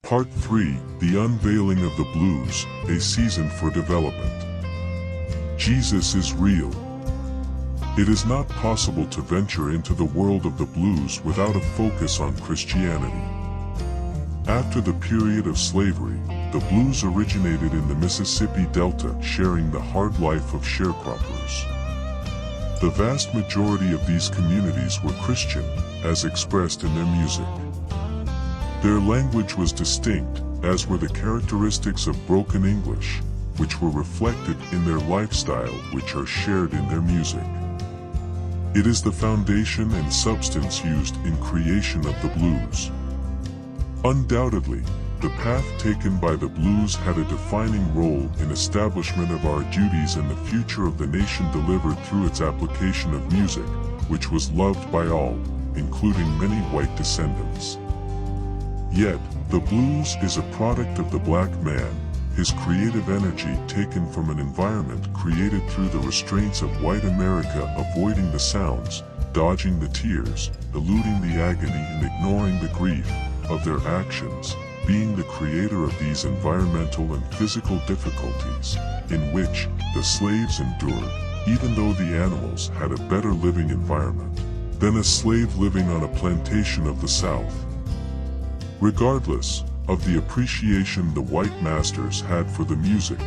Part 3, The Unveiling of the Blues, a Season for Development. Jesus is real. It is not possible to venture into the world of the blues without a focus on Christianity. After the period of slavery, the blues originated in the Mississippi Delta, sharing the hard life of sharecroppers. The vast majority of these communities were Christian, as expressed in their music. Their language was distinct, as were the characteristics of broken English, which were reflected in their lifestyle, which are shared in their music. It is the foundation and substance used in creation of the blues. Undoubtedly, the path taken by the blues had a defining role in establishment of our duties and the future of the nation delivered through its application of music, which was loved by all, including many white descendants. Yet, the blues is a product of the black man, his creative energy taken from an environment created through the restraints of white America, avoiding the sounds, dodging the tears, eluding the agony and ignoring the grief of their actions, being the creator of these environmental and physical difficulties, in which the slaves endured, even though the animals had a better living environment than a slave living on a plantation of the South. Regardless of the appreciation the white masters had for the music,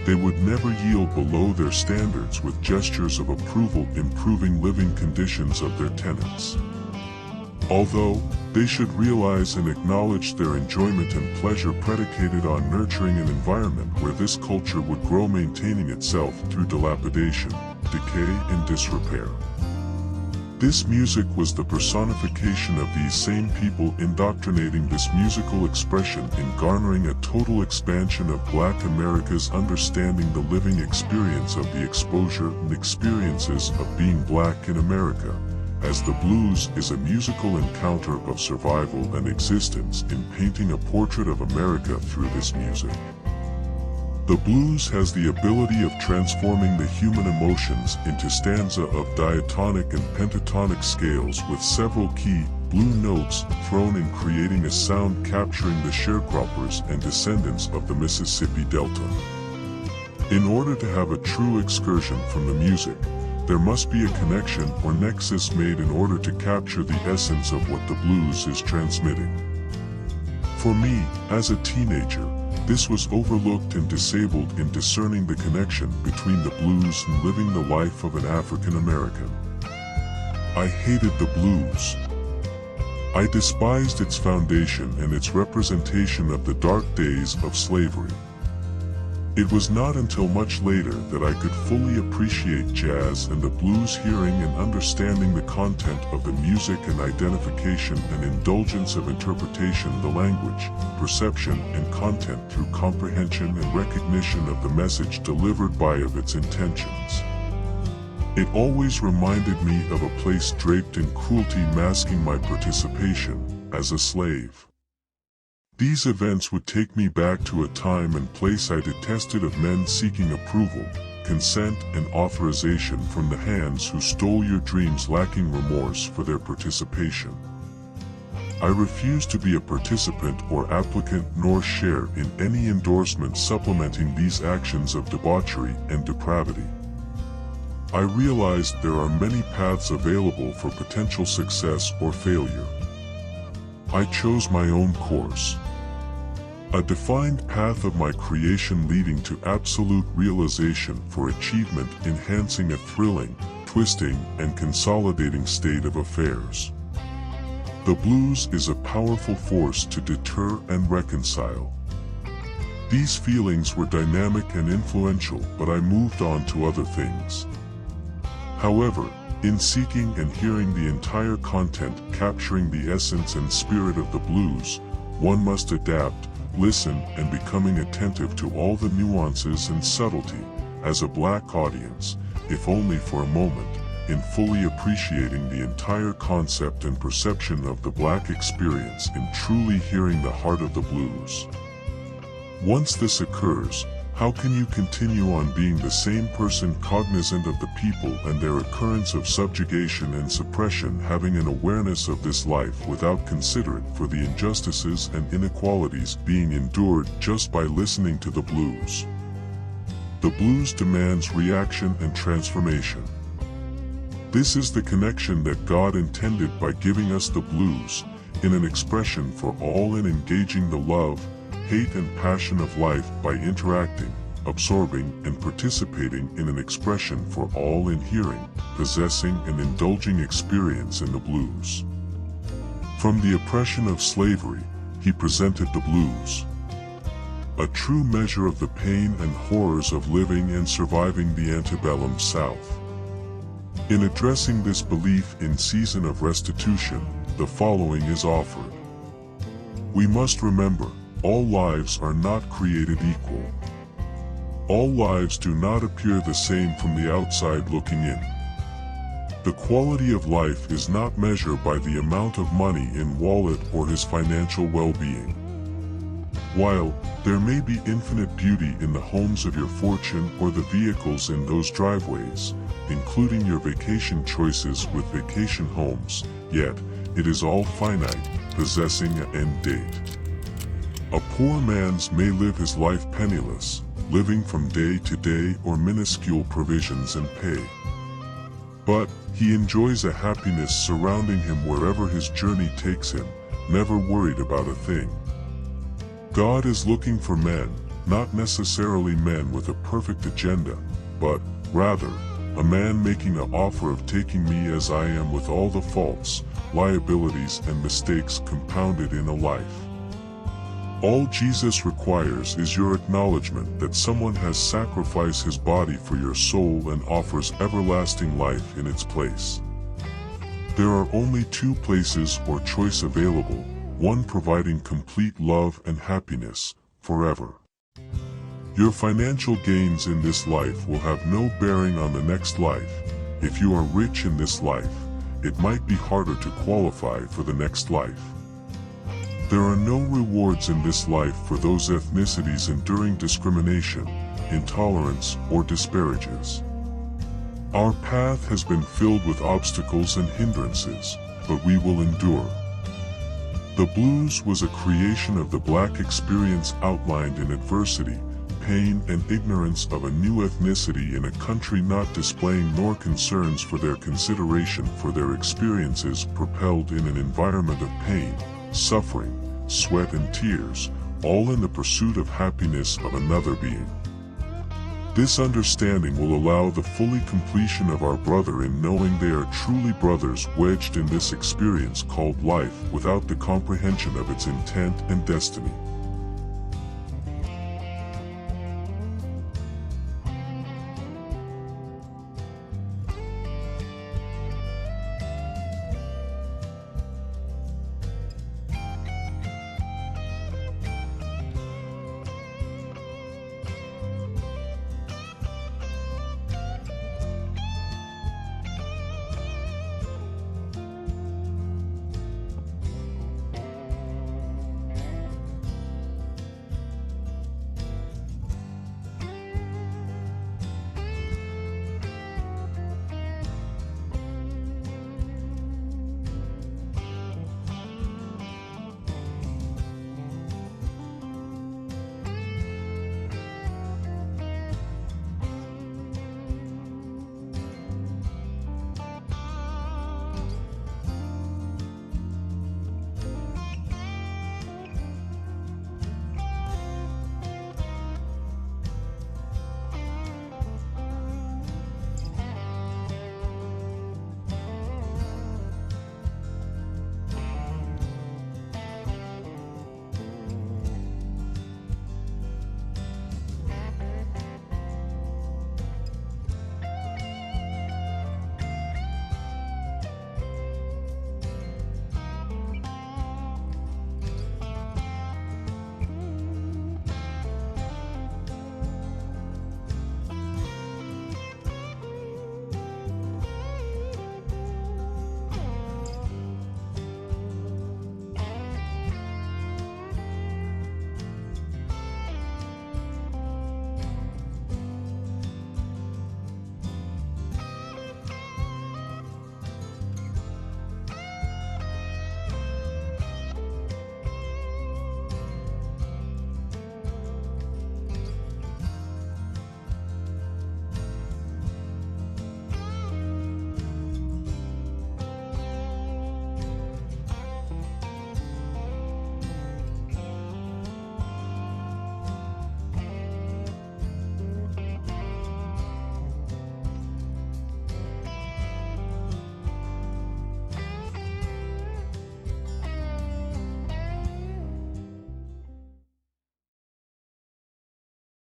they would never yield below their standards with gestures of approval, improving living conditions of their tenants. Although they should realize and acknowledge their enjoyment and pleasure predicated on nurturing an environment where this culture would grow, maintaining itself through dilapidation, decay, and disrepair. This music was the personification of these same people, indoctrinating this musical expression in garnering a total expansion of Black America's understanding the living experience of the exposure and experiences of being black in America, as the blues is a musical encounter of survival and existence in painting a portrait of America through this music. The blues has the ability of transforming the human emotions into stanza of diatonic and pentatonic scales with several key, blue notes thrown in, creating a sound capturing the sharecroppers and descendants of the Mississippi Delta. In order to have a true excursion from the music, there must be a connection or nexus made in order to capture the essence of what the blues is transmitting. For me, as a teenager, this was overlooked and disabled in discerning the connection between the blues and living the life of an African American. I hated the blues. I despised its foundation and its representation of the dark days of slavery. It was not until much later that I could fully appreciate jazz and the blues, hearing and understanding the content of the music and identification and indulgence of interpretation, the language, perception, and content through comprehension and recognition of the message delivered by of its intentions. It always reminded me of a place draped in cruelty, masking my participation as a slave. These events would take me back to a time and place I detested, of men seeking approval, consent, and authorization from the hands who stole your dreams, lacking remorse for their participation. I refuse to be a participant or applicant nor share in any endorsement supplementing these actions of debauchery and depravity. I realized there are many paths available for potential success or failure. I chose my own course. A defined path of my creation leading to absolute realization for achievement, enhancing a thrilling, twisting, and consolidating state of affairs. The blues is a powerful force to deter and reconcile. These feelings were dynamic and influential, but I moved on to other things. However, in seeking and hearing the entire content capturing the essence and spirit of the blues, one must adapt, listen, and becoming attentive to all the nuances and subtlety, as a black audience, if only for a moment, in fully appreciating the entire concept and perception of the black experience, in truly hearing the heart of the blues. Once this occurs, How can you continue on being the same person, cognizant of the people and their occurrence of subjugation and suppression, having an awareness of this life without considering for the injustices and inequalities being endured just by listening to the blues? The blues demands reaction and transformation. This is the connection that God intended by giving us the blues, in an expression for all and engaging the love, hate and passion of life by interacting, absorbing and participating in an expression for all in hearing, possessing and indulging experience in the blues. From the oppression of slavery, he presented the blues. A true measure of the pain and horrors of living and surviving the antebellum South. In addressing this belief in season of restitution, the following is offered. We must remember, all lives are not created equal. All lives do not appear the same from the outside looking in. The quality of life is not measured by the amount of money in wallet or his financial well-being. While there may be infinite beauty in the homes of your fortune or the vehicles in those driveways, including your vacation choices with vacation homes, yet it is all finite, possessing an end date. A poor man's may live his life penniless, living from day to day or minuscule provisions and pay. But he enjoys a happiness surrounding him wherever his journey takes him, never worried about a thing. God is looking for men, not necessarily men with a perfect agenda, but, rather, a man making an offer of taking me as I am with all the faults, liabilities and mistakes compounded in a life. All Jesus requires is your acknowledgement that someone has sacrificed his body for your soul and offers everlasting life in its place. There are only two places or choice available, one providing complete love and happiness, forever. Your financial gains in this life will have no bearing on the next life. If you are rich in this life, it might be harder to qualify for the next life. There are no rewards in this life for those ethnicities enduring discrimination, intolerance, or disparages. Our path has been filled with obstacles and hindrances, but we will endure. The blues was a creation of the black experience outlined in adversity, pain and ignorance of a new ethnicity in a country not displaying nor concerns for their consideration for their experiences, propelled in an environment of pain, suffering, sweat and tears, all in the pursuit of happiness of another being. This understanding will allow the fully completion of our brother in knowing they are truly brothers wedged in this experience called life without the comprehension of its intent and destiny.